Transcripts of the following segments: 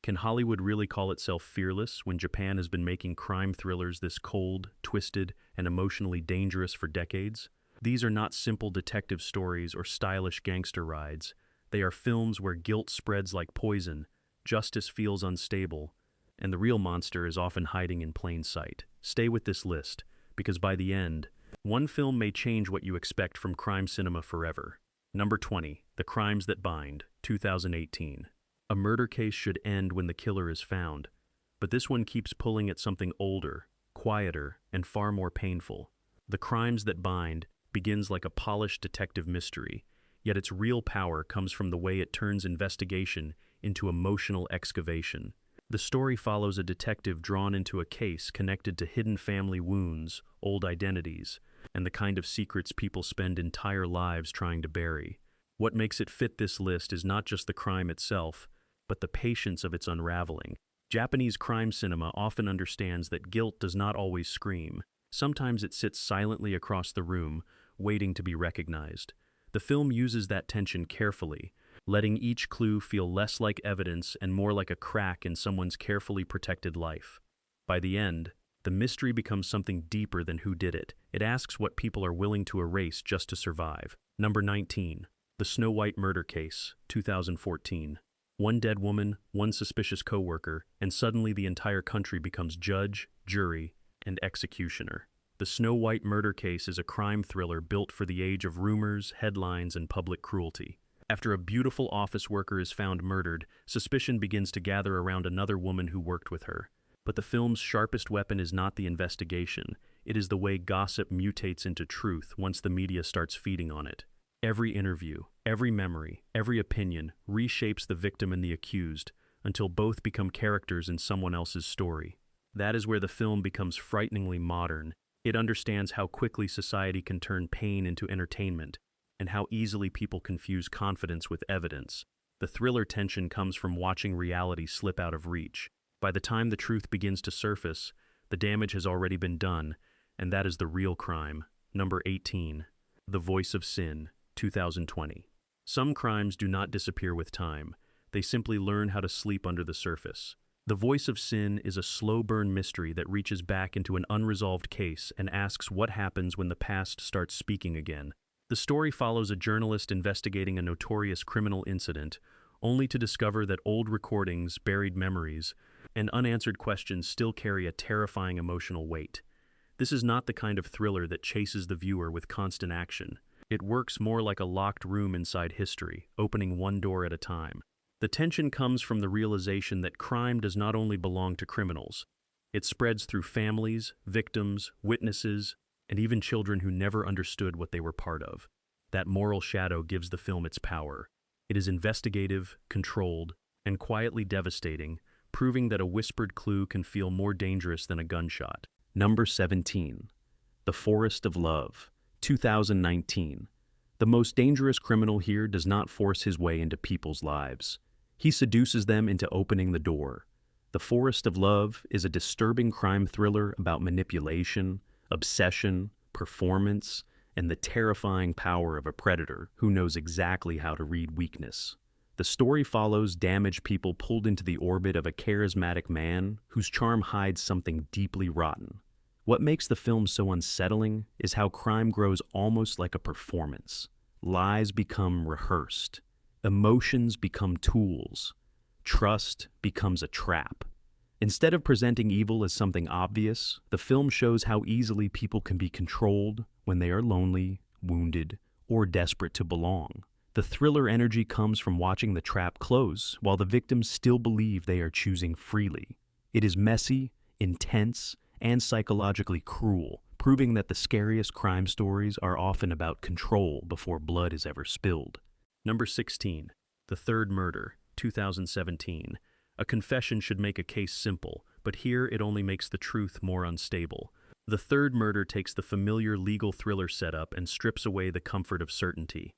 Can Hollywood really call itself fearless when Japan has been making crime thrillers this cold, twisted, and emotionally dangerous for decades? These are not simple detective stories or stylish gangster rides. They are films where guilt spreads like poison, justice feels unstable, and the real monster is often hiding in plain sight. Stay with this list, because by the end, one film may change what you expect from crime cinema forever. Number 20, The Crimes That Bind, 2018. A murder case should end when the killer is found, but this one keeps pulling at something older, quieter, and far more painful. The Crimes That Bind begins like a polished detective mystery, yet its real power comes from the way it turns investigation into emotional excavation. The story follows a detective drawn into a case connected to hidden family wounds, old identities, and the kind of secrets people spend entire lives trying to bury. What makes it fit this list is not just the crime itself, but the patience of its unraveling. Japanese crime cinema often understands that guilt does not always scream. Sometimes it sits silently across the room, waiting to be recognized. The film uses that tension carefully, letting each clue feel less like evidence and more like a crack in someone's carefully protected life. By the end, the mystery becomes something deeper than who did it. It asks what people are willing to erase just to survive. Number 19. The Snow White Murder Case, 2014. One dead woman, one suspicious coworker, and suddenly the entire country becomes judge, jury, and executioner. The Snow White Murder Case is a crime thriller built for the age of rumors, headlines, and public cruelty. After a beautiful office worker is found murdered, suspicion begins to gather around another woman who worked with her. But the film's sharpest weapon is not the investigation. It is the way gossip mutates into truth once the media starts feeding on it. Every interview, every memory, every opinion reshapes the victim and the accused until both become characters in someone else's story. That is where the film becomes frighteningly modern. It understands how quickly society can turn pain into entertainment and how easily people confuse confidence with evidence. The thriller tension comes from watching reality slip out of reach. By the time the truth begins to surface, the damage has already been done, and that is the real crime. Number 18. The Voice of Sin, 2020. Some crimes do not disappear with time. They simply learn how to sleep under the surface. The Voice of Sin is a slow-burn mystery that reaches back into an unresolved case and asks what happens when the past starts speaking again. The story follows a journalist investigating a notorious criminal incident, only to discover that old recordings, buried memories, and unanswered questions still carry a terrifying emotional weight. This is not the kind of thriller that chases the viewer with constant action. It works more like a locked room inside history, opening one door at a time. The tension comes from the realization that crime does not only belong to criminals. It spreads through families, victims, witnesses, and even children who never understood what they were part of. That moral shadow gives the film its power. It is investigative, controlled, and quietly devastating, proving that a whispered clue can feel more dangerous than a gunshot. Number 17. The Forest of Love, 2019. The most dangerous criminal here does not force his way into people's lives. He seduces them into opening the door. The Forest of Love is a disturbing crime thriller about manipulation, obsession, performance, and the terrifying power of a predator who knows exactly how to read weakness. The story follows damaged people pulled into the orbit of a charismatic man whose charm hides something deeply rotten. What makes the film so unsettling is how crime grows almost like a performance. Lies become rehearsed. Emotions become tools. Trust becomes a trap. Instead of presenting evil as something obvious, the film shows how easily people can be controlled when they are lonely, wounded, or desperate to belong. The thriller energy comes from watching the trap close while the victims still believe they are choosing freely. It is messy, intense, and psychologically cruel, proving that the scariest crime stories are often about control before blood is ever spilled. Number 16. The Third Murder, 2017. A confession should make a case simple, but here it only makes the truth more unstable. The Third Murder takes the familiar legal thriller setup and strips away the comfort of certainty.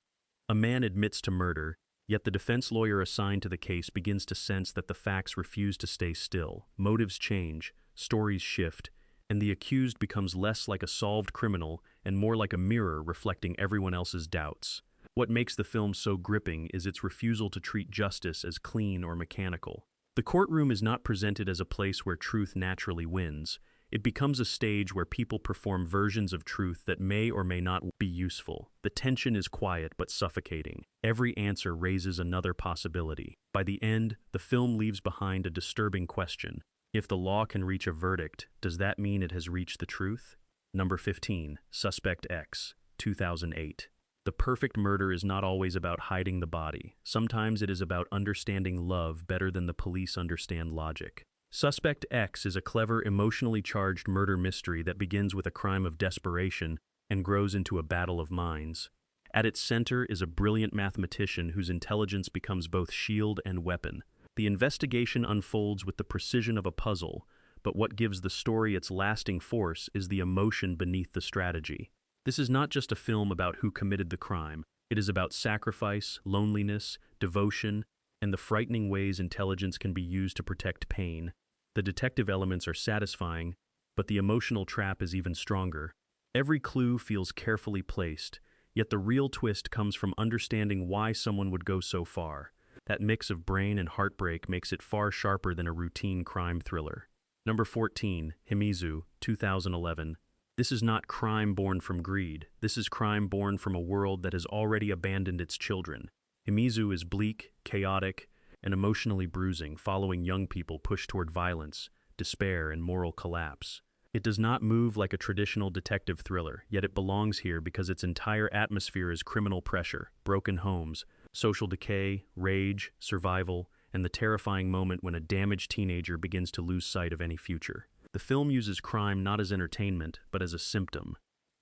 A man admits to murder, yet the defense lawyer assigned to the case begins to sense that the facts refuse to stay still. Motives change, stories shift, and the accused becomes less like a solved criminal and more like a mirror reflecting everyone else's doubts. What makes the film so gripping is its refusal to treat justice as clean or mechanical. The courtroom is not presented as a place where truth naturally wins. It becomes a stage where people perform versions of truth that may or may not be useful. The tension is quiet but suffocating. Every answer raises another possibility. By the end, the film leaves behind a disturbing question. If the law can reach a verdict, does that mean it has reached the truth? Number 15, Suspect X, 2008. The perfect murder is not always about hiding the body. Sometimes it is about understanding love better than the police understand logic. Suspect X is a clever, emotionally charged murder mystery that begins with a crime of desperation and grows into a battle of minds. At its center is a brilliant mathematician whose intelligence becomes both shield and weapon. The investigation unfolds with the precision of a puzzle, but what gives the story its lasting force is the emotion beneath the strategy. This is not just a film about who committed the crime. It is about sacrifice, loneliness, devotion, and the frightening ways intelligence can be used to protect pain. The detective elements are satisfying, but the emotional trap is even stronger. Every clue feels carefully placed, yet the real twist comes from understanding why someone would go so far. That mix of brain and heartbreak makes it far sharper than a routine crime thriller. Number 14, Himizu, 2011. This is not crime born from greed. This is crime born from a world that has already abandoned its children. Himizu is bleak, chaotic, and emotionally bruising, following young people pushed toward violence, despair, and moral collapse. It does not move like a traditional detective thriller, yet it belongs here because its entire atmosphere is criminal pressure, broken homes, social decay, rage, survival, and the terrifying moment when a damaged teenager begins to lose sight of any future. The film uses crime not as entertainment, but as a symptom.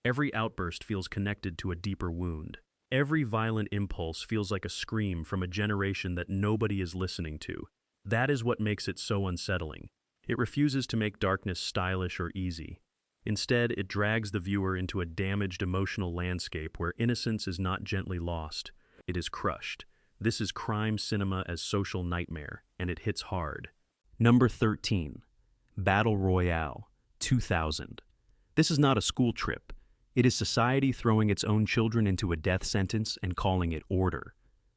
Every outburst feels connected to a deeper wound. Every violent impulse feels like a scream from a generation that nobody is listening to. That is what makes it so unsettling. It refuses to make darkness stylish or easy. Instead, it drags the viewer into a damaged emotional landscape where innocence is not gently lost. It is crushed. This is crime cinema as social nightmare, and it hits hard. Number 13. Battle Royale, 2000. This is not a school trip. It is society throwing its own children into a death sentence and calling it order.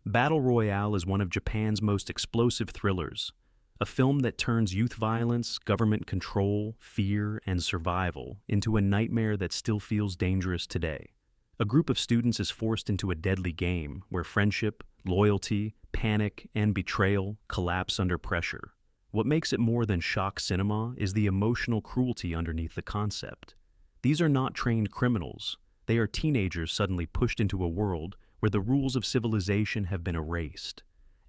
Battle Royale is one of Japan's most explosive thrillers, a film that turns youth violence, government control, fear, and survival into a nightmare that still feels dangerous today. A group of students is forced into a deadly game where friendship, loyalty, panic, and betrayal collapse under pressure. What makes it more than shock cinema is the emotional cruelty underneath the concept. These are not trained criminals. They are teenagers suddenly pushed into a world where the rules of civilization have been erased.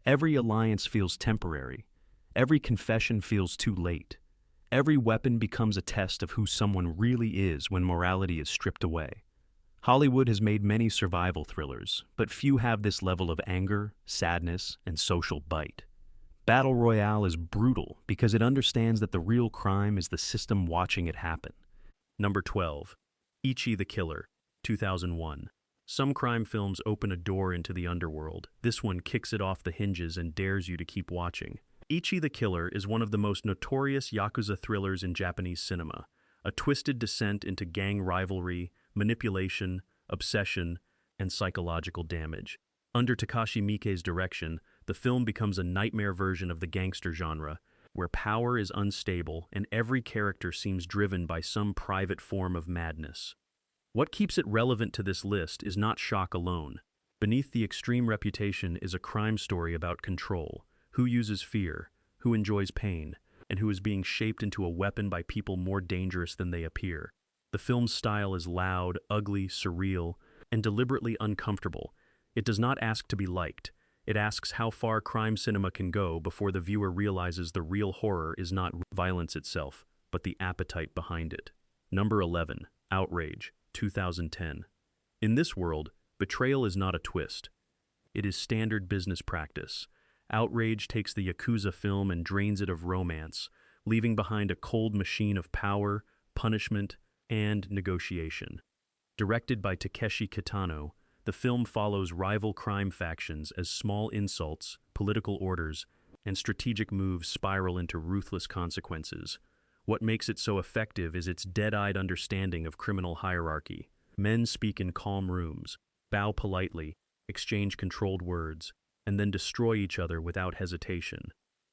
Every alliance feels temporary. Every confession feels too late. Every weapon becomes a test of who someone really is when morality is stripped away. Hollywood has made many survival thrillers, but few have this level of anger, sadness, and social bite. Battle Royale is brutal because it understands that the real crime is the system watching it happen. Number 12. Ichi the Killer, 2001. Some crime films open a door into the underworld. This one kicks it off the hinges and dares you to keep watching. Ichi the Killer is one of the most notorious Yakuza thrillers in Japanese cinema, a twisted descent into gang rivalry, manipulation, obsession, and psychological damage. Under Takashi Miike's direction, the film becomes a nightmare version of the gangster genre, where power is unstable and every character seems driven by some private form of madness. What keeps it relevant to this list is not shock alone. Beneath the extreme reputation is a crime story about control, who uses fear, who enjoys pain, and who is being shaped into a weapon by people more dangerous than they appear. The film's style is loud, ugly, surreal, and deliberately uncomfortable. It does not ask to be liked. It asks how far crime cinema can go before the viewer realizes the real horror is not violence itself, but the appetite behind it. Number 11. Outrage, 2010. In this world, betrayal is not a twist. It is standard business practice. Outrage takes the Yakuza film and drains it of romance, leaving behind a cold machine of power, punishment, and negotiation. Directed by Takeshi Kitano, the film follows rival crime factions as small insults, political orders, and strategic moves spiral into ruthless consequences. What makes it so effective is its dead-eyed understanding of criminal hierarchy. Men speak in calm rooms, bow politely, exchange controlled words, and then destroy each other without hesitation.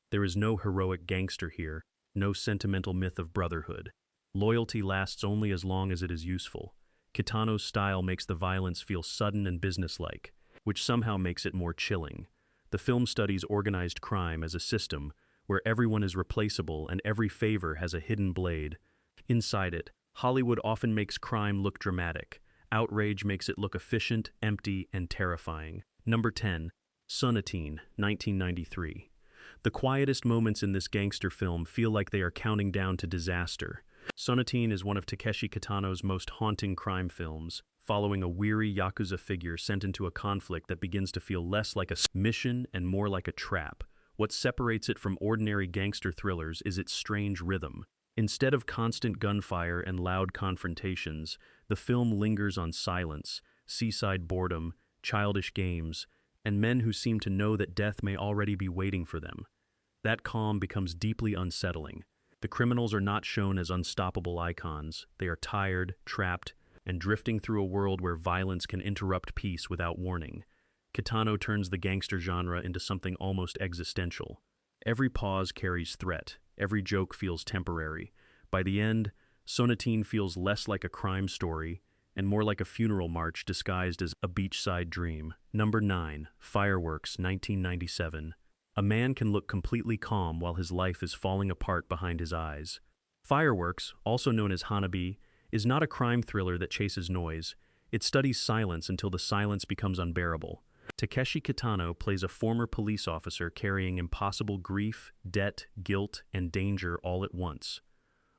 There is no heroic gangster here, no sentimental myth of brotherhood. Loyalty lasts only as long as it is useful. Kitano's style makes the violence feel sudden and businesslike, which somehow makes it more chilling. The film studies organized crime as a system where everyone is replaceable and every favor has a hidden blade. Inside it, Hollywood often makes crime look dramatic. Outrage makes it look efficient, empty, and terrifying. Number 10. Sonatine, 1993. The quietest moments in this gangster film feel like they are counting down to disaster. Sonatine is one of Takeshi Kitano's most haunting crime films, following a weary Yakuza figure sent into a conflict that begins to feel less like a mission and more like a trap. What separates it from ordinary gangster thrillers is its strange rhythm. Instead of constant gunfire and loud confrontations, the film lingers on silence, seaside boredom, childish games, and men who seem to know that death may already be waiting for them. That calm becomes deeply unsettling. The criminals are not shown as unstoppable icons. They are tired, trapped, and drifting through a world where violence can interrupt peace without warning. Kitano turns the gangster genre into something almost existential. Every pause carries threat. Every joke feels temporary. By the end, Sonatine feels less like a crime story and more like a funeral march disguised as a beachside dream. Number 9. Fireworks, 1997. A man can look completely calm while his life is falling apart behind his eyes. Fireworks, also known as Hanabi, is not a crime thriller that chases noise. It studies silence until the silence becomes unbearable. Takeshi Kitano plays a former police officer carrying impossible grief, debt, guilt, and danger all at once.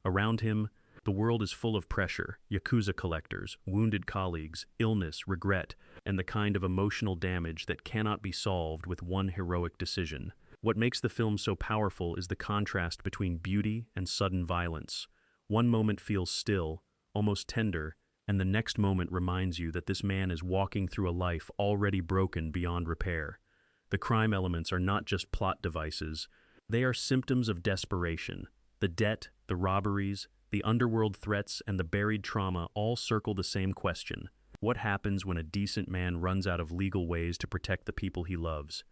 Around him, the world is full of pressure: Yakuza collectors, wounded colleagues, illness, regret, and the kind of emotional damage that cannot be solved with one heroic decision. What makes the film so powerful is the contrast between beauty and sudden violence. One moment feels still, almost tender, and the next moment reminds you that this man is walking through a life already broken beyond repair. The crime elements are not just plot devices, they are symptoms of desperation. The debt, the robberies, the underworld threats, and the buried trauma all circle the same question: what happens when a decent man runs out of legal ways to protect the people he loves?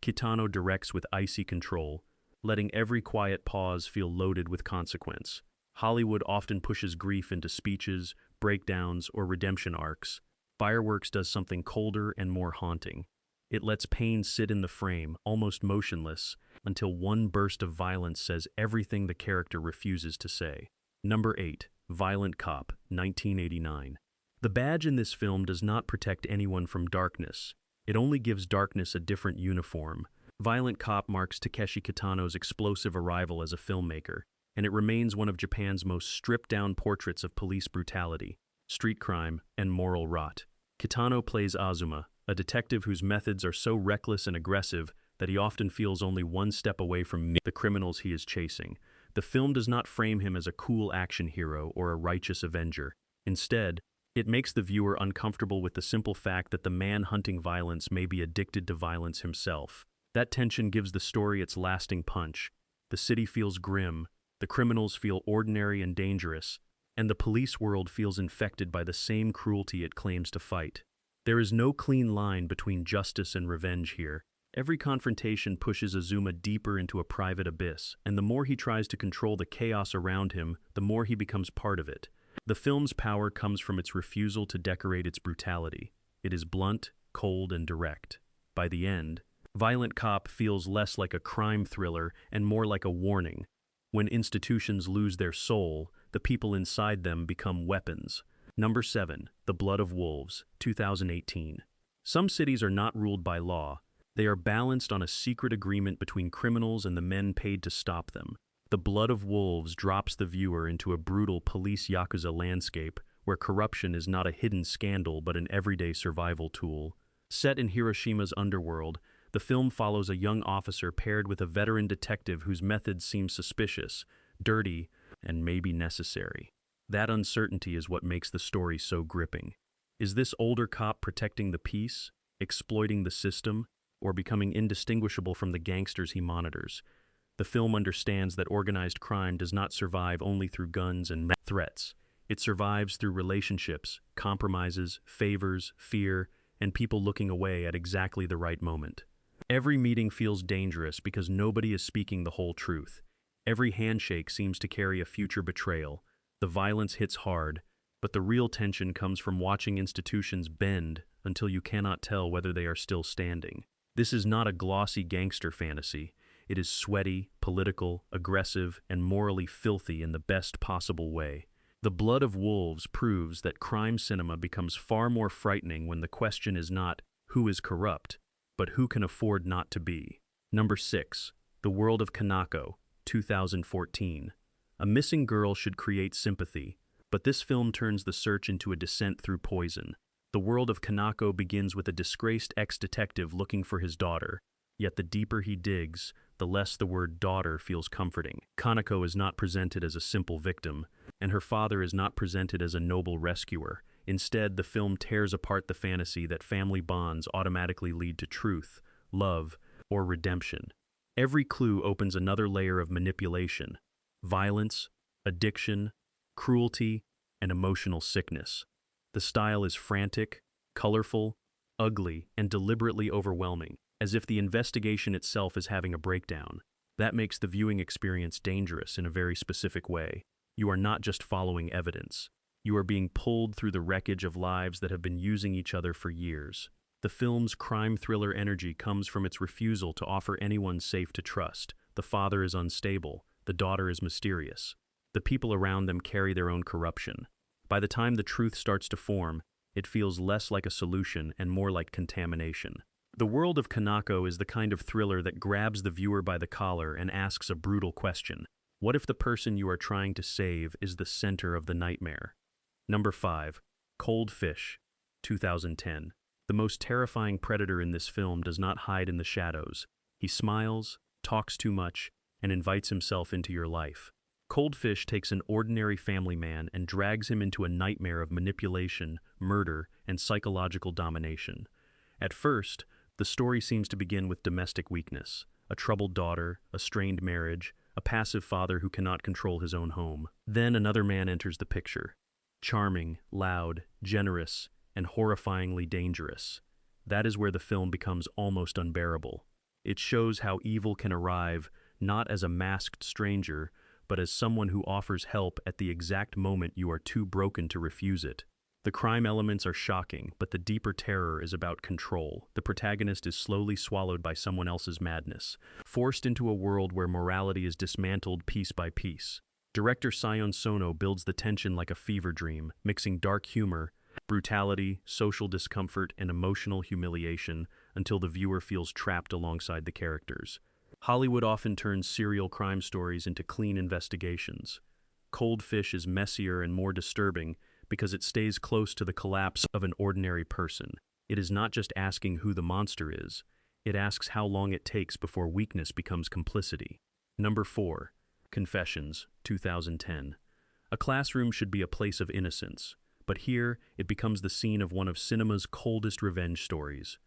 Kitano directs with icy control, letting every quiet pause feel loaded with consequence. Hollywood often pushes grief into speeches, breakdowns, or redemption arcs. Fireworks does something colder and more haunting. It lets pain sit in the frame, almost motionless, until one burst of violence says everything the character refuses to say. Number 8. Violent Cop, 1989. The badge in this film does not protect anyone from darkness. It only gives darkness a different uniform. Violent Cop marks Takeshi Kitano's explosive arrival as a filmmaker, and it remains one of Japan's most stripped-down portraits of police brutality, street crime, and moral rot. Kitano plays Azuma, a detective whose methods are so reckless and aggressive that he often feels only one step away from the criminals he is chasing. The film does not frame him as a cool action hero or a righteous avenger. Instead, it makes the viewer uncomfortable with the simple fact that the man hunting violence may be addicted to violence himself. That tension gives the story its lasting punch. The city feels grim, the criminals feel ordinary and dangerous, and the police world feels infected by the same cruelty it claims to fight. There is no clean line between justice and revenge here. Every confrontation pushes Azuma deeper into a private abyss, and the more he tries to control the chaos around him, the more he becomes part of it. The film's power comes from its refusal to decorate its brutality. It is blunt, cold, and direct. By the end, Violent Cop feels less like a crime thriller and more like a warning. When institutions lose their soul, the people inside them become weapons. Number 7. The Blood of Wolves, 2018. Some cities are not ruled by law. They are balanced on a secret agreement between criminals and the men paid to stop them. The Blood of Wolves drops the viewer into a brutal police Yakuza landscape where corruption is not a hidden scandal but an everyday survival tool. Set in Hiroshima's underworld, the film follows a young officer paired with a veteran detective whose methods seem suspicious, dirty, and maybe necessary. That uncertainty is what makes the story so gripping. Is this older cop protecting the peace, exploiting the system, or becoming indistinguishable from the gangsters he monitors? The film understands that organized crime does not survive only through guns and threats. It survives through relationships, compromises, favors, fear, and people looking away at exactly the right moment. Every meeting feels dangerous because nobody is speaking the whole truth. Every handshake seems to carry a future betrayal. The violence hits hard, but the real tension comes from watching institutions bend until you cannot tell whether they are still standing. This is not a glossy gangster fantasy. It is sweaty, political, aggressive, and morally filthy in the best possible way. The Blood of Wolves proves that crime cinema becomes far more frightening when the question is not who is corrupt, but who can afford not to be. Number 6. The World of Kanako, 2014. A missing girl should create sympathy, but this film turns the search into a descent through poison. The World of Kanako begins with a disgraced ex-detective looking for his daughter, yet the deeper he digs, the less the word daughter feels comforting. Kanako is not presented as a simple victim, and her father is not presented as a noble rescuer. Instead, the film tears apart the fantasy that family bonds automatically lead to truth, love, or redemption. Every clue opens another layer of manipulation, violence, addiction, cruelty, and emotional sickness. The style is frantic, colorful, ugly, and deliberately overwhelming, as if the investigation itself is having a breakdown. That makes the viewing experience dangerous in a very specific way. You are not just following evidence. You are being pulled through the wreckage of lives that have been using each other for years. The film's crime thriller energy comes from its refusal to offer anyone safe to trust. The father is unstable. The daughter is mysterious. The people around them carry their own corruption. By the time the truth starts to form, it feels less like a solution and more like contamination. The World of Kanako is the kind of thriller that grabs the viewer by the collar and asks a brutal question. What if the person you are trying to save is the center of the nightmare? Number 5. Cold Fish, 2010. The most terrifying predator in this film does not hide in the shadows. He smiles, talks too much, and invites himself into your life. Cold Fish takes an ordinary family man and drags him into a nightmare of manipulation, murder, and psychological domination. At first, the story seems to begin with domestic weakness, a troubled daughter, a strained marriage, a passive father who cannot control his own home. Then another man enters the picture. Charming, loud, generous, and horrifyingly dangerous. That is where the film becomes almost unbearable. It shows how evil can arrive not as a masked stranger, but as someone who offers help at the exact moment you are too broken to refuse it. The crime elements are shocking, but the deeper terror is about control. The protagonist is slowly swallowed by someone else's madness, forced into a world where morality is dismantled piece by piece. Director Sion Sono builds the tension like a fever dream, mixing dark humor, brutality, social discomfort, and emotional humiliation until the viewer feels trapped alongside the characters. Hollywood often turns serial crime stories into clean investigations. Cold Fish is messier and more disturbing because it stays close to the collapse of an ordinary person. It is not just asking who the monster is, it asks how long it takes before weakness becomes complicity. Number 4. Confessions, 2010. A classroom should be a place of innocence, but here it becomes the scene of one of cinema's coldest revenge stories.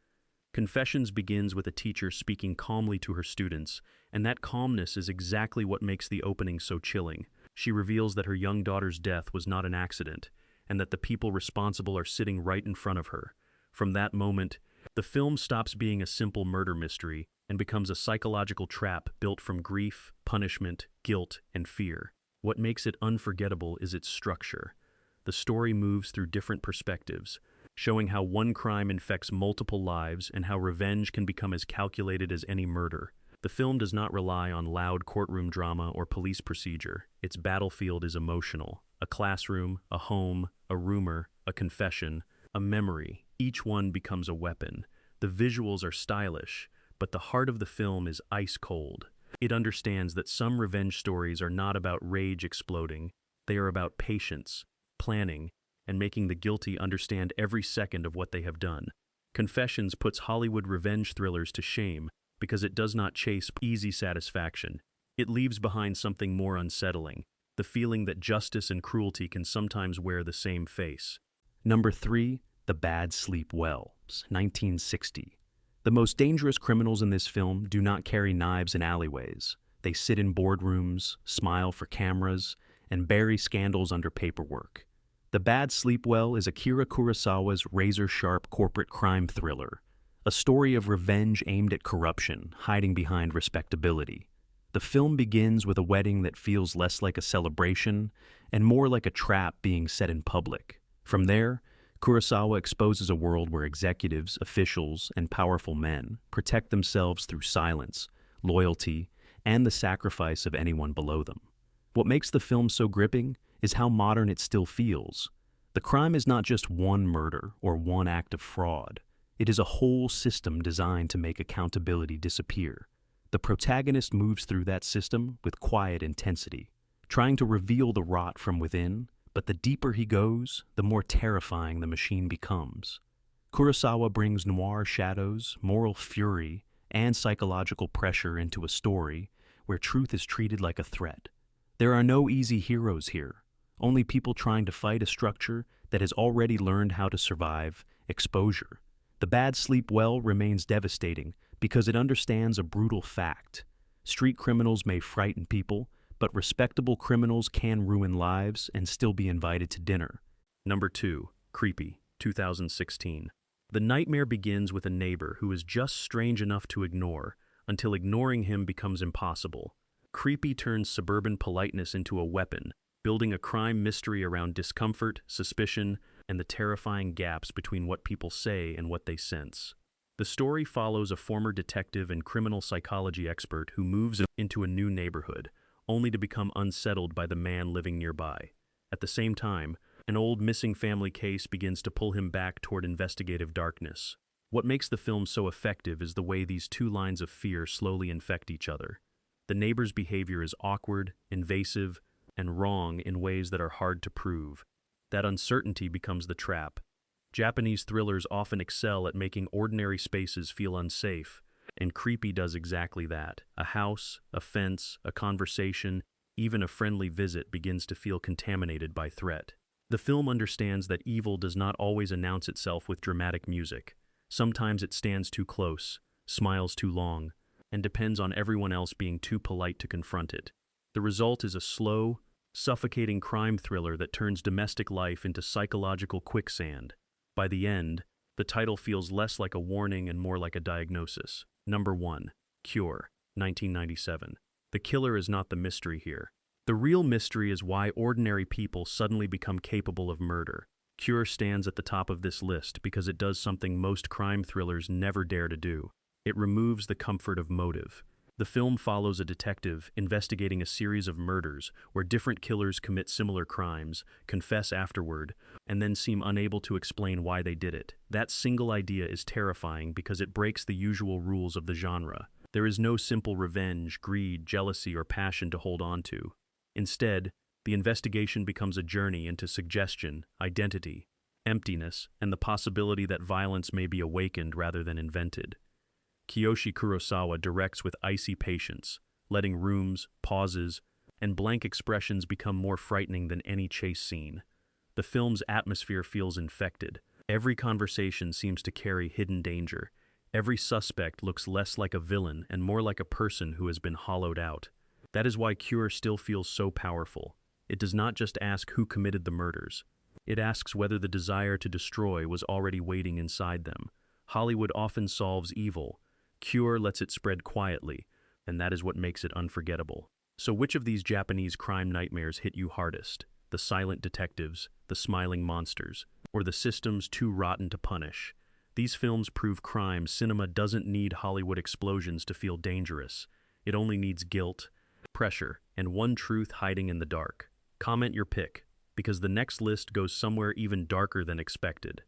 Confessions begins with a teacher speaking calmly to her students, and that calmness is exactly what makes the opening so chilling. She reveals that her young daughter's death was not an accident, and that the people responsible are sitting right in front of her. From that moment, the film stops being a simple murder mystery and becomes a psychological trap built from grief, punishment, guilt, and fear. What makes it unforgettable is its structure. The story moves through different perspectives, showing how one crime infects multiple lives and how revenge can become as calculated as any murder. The film does not rely on loud courtroom drama or police procedure. Its battlefield is emotional. A classroom, a home, a rumor, a confession, a memory. Each one becomes a weapon. The visuals are stylish, but the heart of the film is ice cold. It understands that some revenge stories are not about rage exploding. They are about patience, planning, and making the guilty understand every second of what they have done. Confessions puts Hollywood revenge thrillers to shame because it does not chase easy satisfaction. It leaves behind something more unsettling, the feeling that justice and cruelty can sometimes wear the same face. Number 3. The Bad Sleep Well, 1960. The most dangerous criminals in this film do not carry knives in alleyways. They sit in boardrooms, smile for cameras, and bury scandals under paperwork. The Bad Sleep Well is Akira Kurosawa's razor-sharp corporate crime thriller. a story of revenge aimed at corruption, hiding behind respectability. The film begins with a wedding that feels less like a celebration and more like a trap being set in public. From there, Kurosawa exposes a world where executives, officials, and powerful men protect themselves through silence, loyalty, and the sacrifice of anyone below them. What makes the film so gripping is how modern it still feels. The crime is not just one murder or one act of fraud. It is a whole system designed to make accountability disappear. The protagonist moves through that system with quiet intensity, trying to reveal the rot from within, but the deeper he goes, the more terrifying the machine becomes. Kurosawa brings noir shadows, moral fury, and psychological pressure into a story where truth is treated like a threat. There are no easy heroes here, only people trying to fight a structure that has already learned how to survive exposure. The Bad Sleep Well remains devastating because it understands a brutal fact. Street criminals may frighten people, but respectable criminals can ruin lives and still be invited to dinner. Number 2, Creepy, 2016. The nightmare begins with a neighbor who is just strange enough to ignore, until ignoring him becomes impossible. Creepy turns suburban politeness into a weapon, building a crime mystery around discomfort, suspicion, and the terrifying gaps between what people say and what they sense. The story follows a former detective and criminal psychology expert who moves into a new neighborhood, only to become unsettled by the man living nearby. At the same time, an old missing family case begins to pull him back toward investigative darkness. What makes the film so effective is the way these two lines of fear slowly infect each other. The neighbor's behavior is awkward, invasive, and wrong in ways that are hard to prove. That uncertainty becomes the trap. Japanese thrillers often excel at making ordinary spaces feel unsafe, and Creepy does exactly that. A house, a fence, a conversation, even a friendly visit begins to feel contaminated by threat. The film understands that evil does not always announce itself with dramatic music. Sometimes it stands too close, smiles too long, and depends on everyone else being too polite to confront it. The result is a slow, suffocating crime thriller that turns domestic life into psychological quicksand. By the end, the title feels less like a warning and more like a diagnosis. Number 1, Cure, 1997. The killer is not the mystery here. The real mystery is why ordinary people suddenly become capable of murder. Cure stands at the top of this list because it does something most crime thrillers never dare to do. It removes the comfort of motive. The film follows a detective investigating a series of murders where different killers commit similar crimes, confess afterward, and then seem unable to explain why they did it. That single idea is terrifying because it breaks the usual rules of the genre. There is no simple revenge, greed, jealousy, or passion to hold on to. Instead, the investigation becomes a journey into suggestion, identity, emptiness, and the possibility that violence may be awakened rather than invented. Kiyoshi Kurosawa directs with icy patience, letting rooms, pauses, and blank expressions become more frightening than any chase scene. The film's atmosphere feels infected. Every conversation seems to carry hidden danger. Every suspect looks less like a villain and more like a person who has been hollowed out. That is why Cure still feels so powerful. It does not just ask who committed the murders. It asks whether the desire to destroy was already waiting inside them. Hollywood often solves evil. Cure lets it spread quietly, and that is what makes it unforgettable. So which of these Japanese crime nightmares hit you hardest? The silent detectives, the smiling monsters, or the systems too rotten to punish? These films prove crime cinema doesn't need Hollywood explosions to feel dangerous. It only needs guilt, pressure, and one truth hiding in the dark. Comment your pick, because the next list goes somewhere even darker than expected.